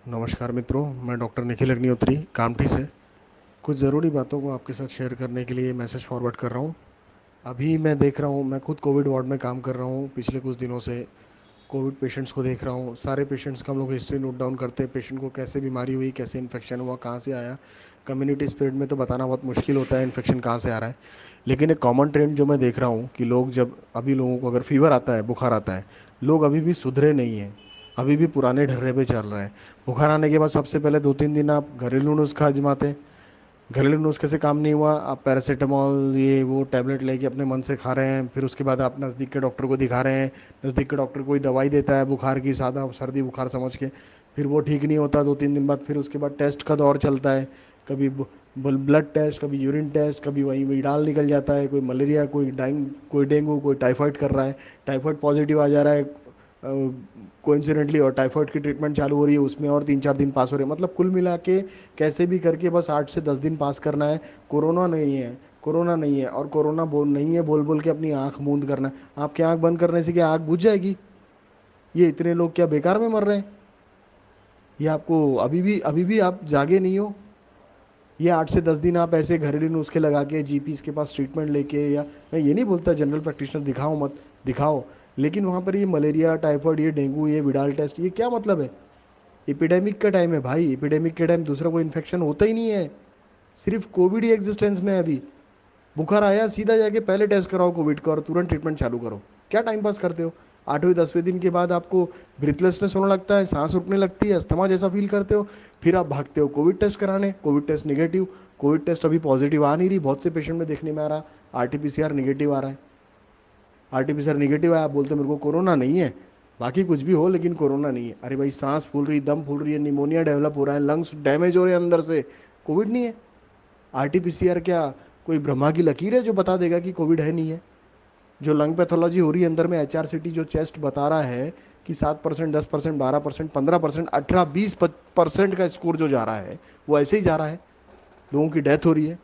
नमस्कार मित्रों, मैं डॉक्टर निखिल अग्निहोत्री कामठी से कुछ ज़रूरी बातों को आपके साथ शेयर करने के लिए मैसेज फॉरवर्ड कर रहा हूँ। अभी मैं देख रहा हूँ, मैं खुद कोविड वार्ड में काम कर रहा हूँ। पिछले कुछ दिनों से कोविड पेशेंट्स को देख रहा हूँ। सारे पेशेंट्स का हम लोग हिस्ट्री नोट डाउन करते हैं, पेशेंट को कैसे बीमारी हुई, कैसे इन्फेक्शन हुआ, कहाँ से आया। कम्युनिटी स्प्रेड में तो बताना बहुत मुश्किल होता है इन्फेक्शन कहाँ से आ रहा है, लेकिन एक कॉमन ट्रेंड जो मैं देख रहा हूँ कि लोग जब अभी लोगों को अगर फीवर आता है, बुखार आता है, लोग अभी भी सुधरे नहीं हैं, अभी भी पुराने ढर्रे पे चल रहे हैं। बुखार आने के बाद सबसे पहले 2-3 दिन आप घरेलू नुस्खा आजमाते हैं। घरेलू नुस्खे से काम नहीं हुआ, आप पैरासीटामॉल ये वो टैबलेट लेके अपने मन से खा रहे हैं। फिर उसके बाद आप नज़दीक के डॉक्टर को दिखा रहे हैं। नज़दीक के डॉक्टर कोई दवाई देता है बुखार की, सादा सर्दी बुखार समझ के। फिर वो ठीक नहीं होता 2-3 दिन बाद। फिर उसके बाद टेस्ट का दौर चलता है, कभी ब्लड टेस्ट, कभी यूरिन टेस्ट, कभी वही विडाल निकल जाता है, कोई मलेरिया, कोई डेंगू, कोई टाइफाइड कर रहा है, टाइफाइड पॉजिटिव आ जा रहा है कोइंसिडेंटली, और टाइफाइड की ट्रीटमेंट चालू हो रही है, उसमें और 3-4 दिन पास हो रहे हैं। मतलब कुल मिला के कैसे भी करके बस 8 से 10 दिन पास करना है। कोरोना नहीं है, कोरोना नहीं है, और कोरोना बोल नहीं है बोल बोल के अपनी आंख मूंद करना है। आपकी आंख बंद करने से क्या आंख बुझ जाएगी? ये इतने लोग क्या बेकार में मर रहे हैं? ये आपको अभी भी आप जागे नहीं हो? ये 8 से 10 दिन आप ऐसे घरेलू नुस्खे लगा के जीपीस के पास ट्रीटमेंट लेके, या मैं ये नहीं बोलता जनरल प्रैक्टिशनर दिखाओ मत, दिखाओ, लेकिन वहाँ पर ये मलेरिया, टाइफाइड, ये डेंगू, ये विडाल टेस्ट, ये क्या मतलब है? एपिडेमिक का टाइम है भाई, एपिडेमिक के टाइम दूसरा कोई इन्फेक्शन होता ही नहीं है। सिर्फ कोविड ही एग्जिस्टेंस में है अभी। बुखार आया, सीधा जाके पहले टेस्ट कराओ कोविड का और तुरंत ट्रीटमेंट चालू करो। क्या टाइम पास करते हो? 8वें 10वें दिन के बाद आपको ब्रीथलेसनेस होने लगता है, सांस रुकने लगती है, अस्थमा जैसा फील करते हो। फिर आप भागते हो कोविड टेस्ट कराने, Covid test negative. Covid test अभी पॉजिटिव आ नहीं रही, बहुत से पेशेंट में देखने में आ रहा। आरटीपीसीआर निगेटिव आ रहा है। आरटीपीसीआर निगेटिव आया, आप बोलते मेरे को कोरोना नहीं है, बाकी कुछ भी हो लेकिन कोरोना नहीं है। अरे भाई, सांस फूल रही, दम फूल रही है, निमोनिया डेवलप हो रहा है, लंग्स डैमेज हो रहे हैं अंदर से, कोविड नहीं है। आरटीपीसीआर क्या कोई ब्रह्मा की लकीर है जो बता देगा कि कोविड है नहीं है? जो लंग पैथोलॉजी हो रही है अंदर में, एचआरसीटी जो चेस्ट बता रहा है कि 7%, 10%, 12%, 15%, 18-20% का स्कोर जो जा रहा है, वो ऐसे ही जा रहा है। लोगों की डेथ हो रही है।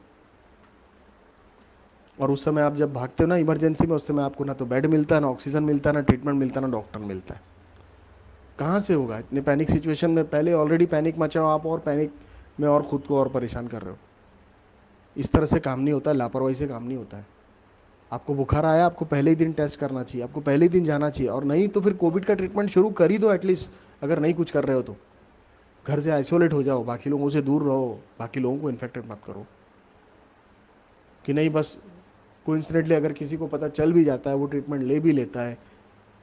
और उस समय आप जब भागते हो ना इमरजेंसी में, उस समय आपको ना तो बेड मिलता है, ना ऑक्सीजन मिलता है, ना ट्रीटमेंट मिलता है, ना डॉक्टर मिलता है। कहाँ से होगा इतने पैनिक सिचुएशन में? पहले ऑलरेडी पैनिक मचाओ आप, और पैनिक में और खुद को और परेशान कर रहे हो। इस तरह से काम नहीं होता है, लापरवाही से काम नहीं होता है। आपको बुखार आया, आपको पहले ही दिन टेस्ट करना चाहिए, आपको पहले ही दिन जाना चाहिए, और नहीं तो फिर कोविड का ट्रीटमेंट शुरू कर ही दो एटलीस्ट। अगर नहीं कुछ कर रहे हो तो घर से आइसोलेट हो जाओ, बाकी लोगों से दूर रहो, बाकी लोगों को इन्फेक्टेड मत करो। कि नहीं बस कोइंसिडेंटली अगर किसी को पता चल भी जाता है, वो ट्रीटमेंट ले भी लेता है,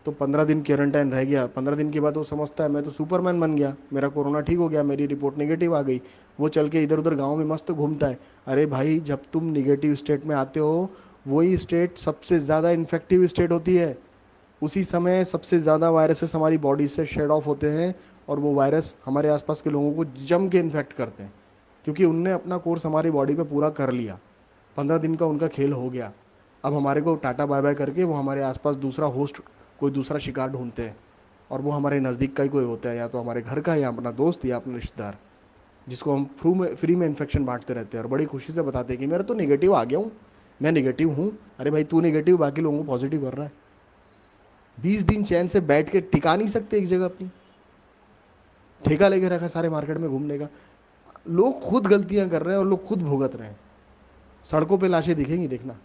तो 15 दिन क्वारंटाइन रह गया, 15 दिन के बाद वो समझता है मैं तो सुपरमैन बन गया, मेरा कोरोना ठीक हो गया, मेरी रिपोर्ट नेगेटिव आ गई। वो चल के इधर उधर गाँव में मस्त घूमता है। अरे भाई, जब तुम निगेटिव स्टेट में आते हो, वही स्टेट सबसे ज़्यादा इन्फेक्टिव स्टेट होती है। उसी समय सबसे ज़्यादा वायरसेस हमारी बॉडी से शेड ऑफ होते हैं, और वो वायरस हमारे आसपास के लोगों को जम के इन्फेक्ट करते हैं, क्योंकि उनने अपना कोर्स हमारी बॉडी पे पूरा कर लिया। 15 दिन का उनका खेल हो गया। अब हमारे को टाटा बाय बाय करके वो हमारे आसपास दूसरा होस्ट, कोई दूसरा शिकार ढूंढते हैं, और वो हमारे नज़दीक का ही कोई होता है, या तो हमारे घर का, या अपना दोस्त, या अपना रिश्तेदार, जिसको हम फ्री में इन्फेक्शन बांटते रहते हैं और बड़ी खुशी से बताते हैं कि मेरा तो नेगेटिव आ गया हूँ, मैं नेगेटिव हूँ। अरे भाई, तू नेगेटिव, बाकी लोगों को पॉजिटिव कर रहा है। 20 दिन चैन से बैठ के टिका नहीं सकते एक जगह अपनी। ठेका लेके रखा सारे मार्केट में घूमने का। लोग खुद गलतियां कर रहे हैं और लोग खुद भुगत रहे हैं। सड़कों पे लाशें दिखेंगी, देखना।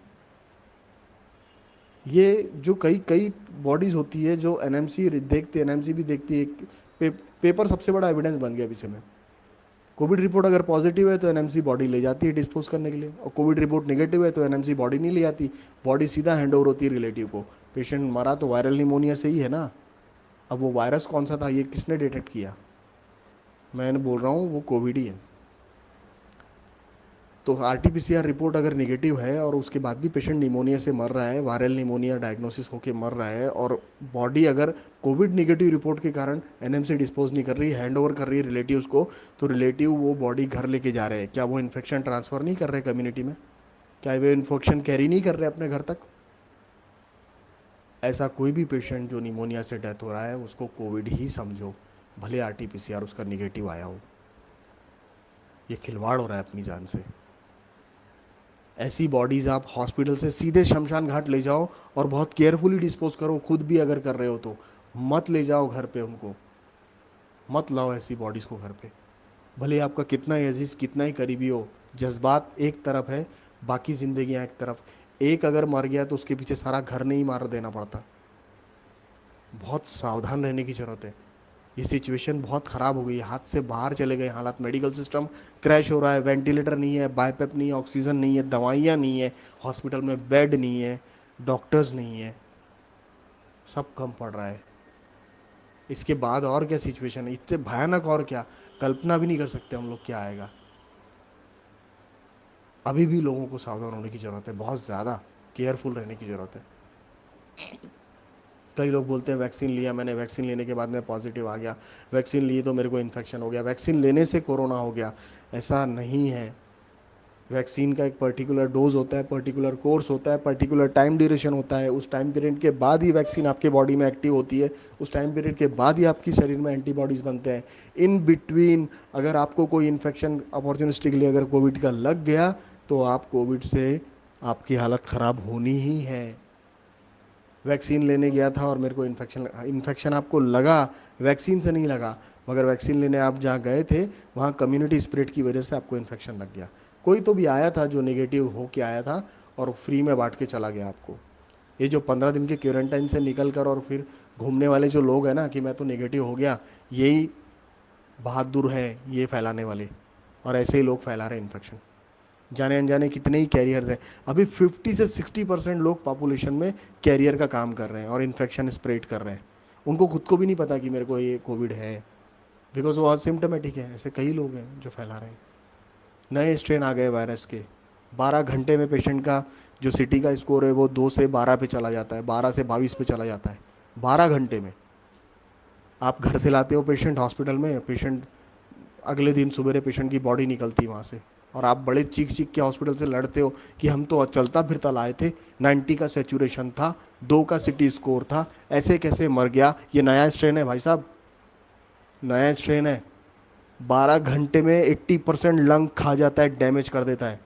ये जो कई कई बॉडीज होती है जो एनएमसी देखती है, एनएमसी भी देखती है। पेपर सबसे बड़ा एविडेंस बन गया अभी समय। कोविड रिपोर्ट अगर पॉजिटिव है तो एनएमसी बॉडी ले जाती है डिस्पोज करने के लिए, और कोविड रिपोर्ट नेगेटिव है तो एनएमसी बॉडी नहीं ले जाती। बॉडी सीधा हैंड ओवर होती है रिलेटिव को। पेशेंट मरा तो वायरल निमोनिया से ही है ना। अब वो वायरस कौन सा था, ये किसने डिटेक्ट किया? मैं बोल रहा हूँ वो कोविड ही है। तो आरटीपीसीआर रिपोर्ट अगर निगेटिव है और उसके बाद भी पेशेंट निमोनिया से मर रहा है, वायरल निमोनिया डायग्नोसिस होकर मर रहा है, और बॉडी अगर कोविड निगेटिव रिपोर्ट के कारण एनएमसी डिस्पोज नहीं कर रही, हैंड ओवर कर रही है रिलेटिव्स को, तो रिलेटिव वो बॉडी घर लेके जा रहे हैं, क्या वो इन्फेक्शन ट्रांसफ़र नहीं कर रहे कम्युनिटी में? क्या वो इन्फेक्शन कैरी नहीं कर रहे अपने घर तक? ऐसा कोई भी पेशेंट जो निमोनिया से डेथ हो रहा है उसको कोविड ही समझो, भले आरटीपीसीआर उसका निगेटिव आया हो। ये खिलवाड़ हो रहा है अपनी जान से। ऐसी बॉडीज़ आप हॉस्पिटल से सीधे शमशान घाट ले जाओ, और बहुत केयरफुली डिस्पोज करो, खुद भी अगर कर रहे हो तो मत ले जाओ घर पे उनको। मत लाओ ऐसी बॉडीज़ को घर पे। भले ही आपका कितना ही अजीज, कितना ही करीबी हो, जज्बात एक तरफ है, बाकी जिंदगियां एक तरफ। एक अगर मर गया तो उसके पीछे सारा घर नहीं मार देना पड़ता। बहुत सावधान रहने की ज़रूरत है। ये सिचुएशन बहुत ख़राब हो गई है, हाथ से बाहर चले गए हालात। मेडिकल सिस्टम क्रैश हो रहा है, वेंटिलेटर नहीं है, बाईपेप नहीं है, ऑक्सीजन नहीं है, दवाइयाँ नहीं है, हॉस्पिटल में बेड नहीं है, डॉक्टर्स नहीं है, सब कम पड़ रहा है। इसके बाद और क्या सिचुएशन है, इतने भयानक और क्या, कल्पना भी नहीं कर सकते हम लोग क्या आएगा। अभी भी लोगों को सावधान होने की ज़रूरत है, बहुत ज़्यादा केयरफुल रहने की ज़रूरत है। कई लोग बोलते हैं वैक्सीन लिया मैंने, वैक्सीन लेने के बाद मैं पॉजिटिव आ गया, वैक्सीन ली तो मेरे को इन्फेक्शन हो गया, वैक्सीन लेने से कोरोना हो गया। ऐसा नहीं है। वैक्सीन का एक पर्टिकुलर डोज होता है, पर्टिकुलर कोर्स होता है, पर्टिकुलर टाइम ड्यूरेशन होता है। उस टाइम पीरियड के बाद ही वैक्सीन आपके बॉडी में एक्टिव होती है, उस टाइम पीरियड के बाद ही आपकी शरीर में एंटीबॉडीज़ बनते हैं। इन बिटवीन अगर आपको कोई इन्फेक्शन अपॉर्चुनिस्टिकली अगर कोविड का लग गया तो आप कोविड से आपकी हालत ख़राब होनी ही है। वैक्सीन लेने गया था और मेरे को इन्फेक्शन आपको लगा, वैक्सीन से नहीं लगा, मगर वैक्सीन लेने आप जहाँ गए थे वहाँ कम्युनिटी स्प्रेड की वजह से आपको इन्फेक्शन लग गया। कोई तो भी आया था जो नेगेटिव हो के आया था और फ्री में बांट के चला गया आपको। ये जो 15 दिन के क्वारंटाइन से निकल कर और फिर घूमने वाले जो लोग हैं ना कि मैं तो नेगेटिव हो गया, यही बहादुर हैं ये फैलाने वाले, और ऐसे ही लोग फैला रहे हैं इन्फेक्शन। जाने अनजाने कितने ही कैरियर्स हैं। अभी 50 से 60% लोग पॉपुलेशन में कैरियर का काम कर रहे हैं और इन्फेक्शन स्प्रेड कर रहे हैं। उनको खुद को भी नहीं पता कि मेरे को ये कोविड है, बिकॉज वो सिम्टोमेटिक है। ऐसे कई लोग हैं जो फैला रहे हैं। नए स्ट्रेन आ गए वायरस के। 12 घंटे में पेशेंट का जो सिटी का स्कोर है वो 2 से 12 पे चला जाता है, 12 से 22 पे चला जाता है 12 घंटे में। आप घर से लाते हो पेशेंट हॉस्पिटल में, पेशेंट अगले दिन सवेरे पेशेंट की बॉडी निकलती है वहाँ से, और आप बड़े चीख चीख के हॉस्पिटल से लड़ते हो कि हम तो चलता फिरता लाए थे, 90 का सेचुरेशन था, 2 का सिटी स्कोर था, ऐसे कैसे मर गया। ये नया स्ट्रेन है भाई साहब, नया स्ट्रेन है। 12 घंटे में 80% लंग खा जाता है, डैमेज कर देता है,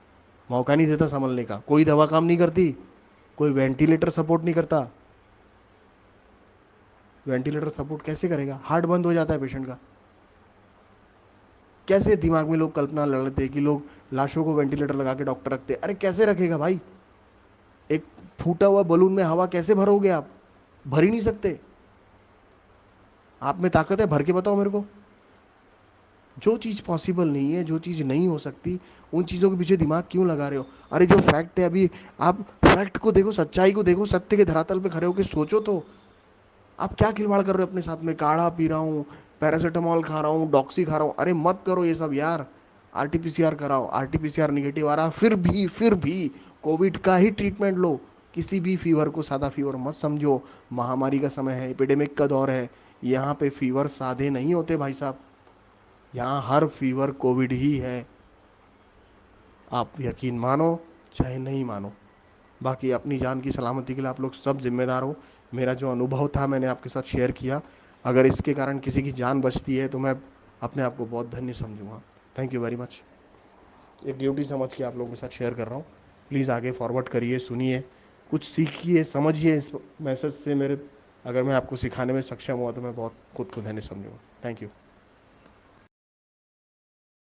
मौका नहीं देता संभलने का। कोई दवा काम नहीं करती, कोई वेंटिलेटर सपोर्ट नहीं करता। वेंटिलेटर सपोर्ट कैसे करेगा, हार्ट बंद हो जाता है पेशेंट का। कैसे दिमाग में लोग कल्पना लड़ते हैं कि लोग लाशों को वेंटिलेटर लगा के डॉक्टर रखते हैं। अरे कैसे रखेगा भाई, एक फूटा हुआ बलून में हवा कैसे भरोगे आप, भर ही नहीं सकते। आप में ताकत है, भर के बताओ मेरे को। जो चीज़ पॉसिबल नहीं है, जो चीज़ नहीं हो सकती, उन चीज़ों के पीछे दिमाग क्यों लगा रहे हो। अरे जो फैक्ट है, अभी आप फैक्ट को देखो, सच्चाई को देखो, सत्य के धरातल पे खड़े होकर सोचो तो। आप क्या खिलवाड़ कर रहे हो अपने साथ में, काढ़ा पी रहा हूँ, पैरासीटामोल खा रहा हूँ, डॉक्सी खा रहा हूँ। अरे मत करो ये सब यार। आरटीपीसीआर कराओ, आरटीपीसीआर निगेटिव आ रहा, फिर भी कोविड का ही ट्रीटमेंट लो। किसी भी फीवर को सादा फीवर मत समझो। महामारी का समय है, एपिडेमिक का दौर है। यहाँ पे फीवर सादे नहीं होते भाई साहब, यहाँ हर फीवर कोविड ही है। आप यकीन मानो चाहे नहीं मानो, बाकी अपनी जान की सलामती के लिए आप लोग सब जिम्मेदार हो। मेरा जो अनुभव था मैंने आपके साथ शेयर किया। अगर इसके कारण किसी की जान बचती है तो मैं अपने आप को बहुत धन्य समझूंगा। Thank you very much. एक ड्यूटी समझ के आप लोगों के साथ शेयर कर रहा हूँ। प्लीज़ आगे फॉरवर्ड करिए, सुनिए, कुछ सीखिए, समझिए इस मैसेज से। मेरे अगर मैं आपको सिखाने में सक्षम हुआ तो मैं बहुत खुद को धन्य समझूंगा। Thank you.